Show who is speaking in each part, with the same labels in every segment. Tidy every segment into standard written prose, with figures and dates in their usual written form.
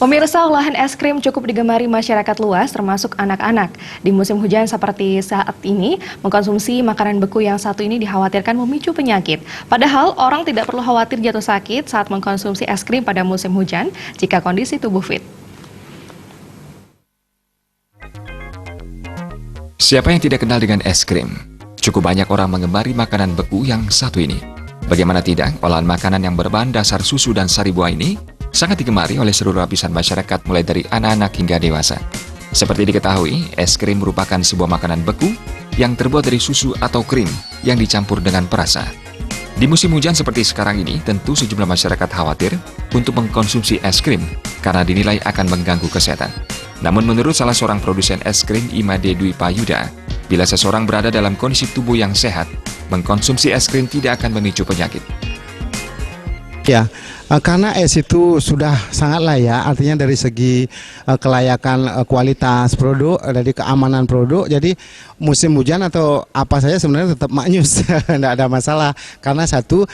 Speaker 1: Pemirsa, olahan es krim cukup digemari masyarakat luas, termasuk anak-anak. Di musim hujan seperti saat ini, mengkonsumsi makanan beku yang satu ini dikhawatirkan memicu penyakit. Padahal, orang tidak perlu khawatir jatuh sakit saat mengkonsumsi es krim pada musim hujan jika kondisi tubuh fit.
Speaker 2: Siapa yang tidak kenal dengan es krim? Cukup banyak orang mengemari makanan beku yang satu ini. Bagaimana tidak, olahan makanan yang berbahan dasar susu dan sari buah ini sangat digemari oleh seluruh lapisan masyarakat mulai dari anak-anak hingga dewasa. Seperti diketahui, es krim merupakan sebuah makanan beku yang terbuat dari susu atau krim yang dicampur dengan perasa. Di musim hujan seperti sekarang ini, tentu sejumlah masyarakat khawatir untuk mengkonsumsi es krim karena dinilai akan mengganggu kesehatan. Namun menurut salah seorang produsen es krim, Imade Dwi Payuda, bila seseorang berada dalam kondisi tubuh yang sehat, mengkonsumsi es krim tidak akan memicu penyakit.
Speaker 3: Ya, karena es itu sudah sangat layak, artinya dari segi kelayakan kualitas produk, dari keamanan produk, jadi musim hujan atau apa saja sebenarnya tetap maknyus, tidak ada masalah. Karena satu,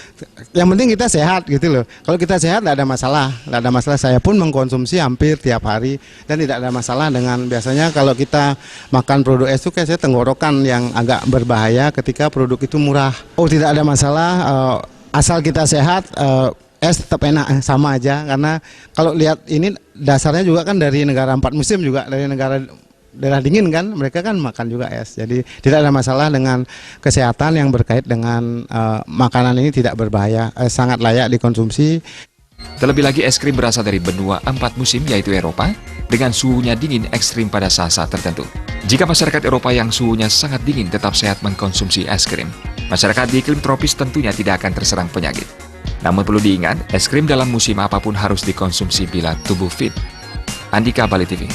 Speaker 3: yang penting kita sehat gitu loh. Kalau kita sehat tidak ada masalah, tidak ada masalah. Saya pun mengkonsumsi hampir tiap hari dan tidak ada masalah dengan biasanya kalau kita makan produk es itu kayak saya tenggorokan yang agak berbahaya ketika produk itu murah. Oh, tidak ada masalah. Asal kita sehat, es tetap enak, sama aja. Karena kalau lihat ini dasarnya juga kan dari negara 4 musim juga, dari negara daerah dingin kan, mereka kan makan juga es. Jadi tidak ada masalah dengan kesehatan yang berkait dengan makanan ini, tidak berbahaya, sangat layak dikonsumsi.
Speaker 2: Terlebih lagi es krim berasal dari benua 4 musim yaitu Eropa, dengan suhunya dingin ekstrim pada saat-saat tertentu. Jika masyarakat Eropa yang suhunya sangat dingin tetap sehat mengkonsumsi es krim, masyarakat di iklim tropis tentunya tidak akan terserang penyakit. Namun perlu diingat, es krim dalam musim apapun harus dikonsumsi bila tubuh fit. Andika, Bali TV.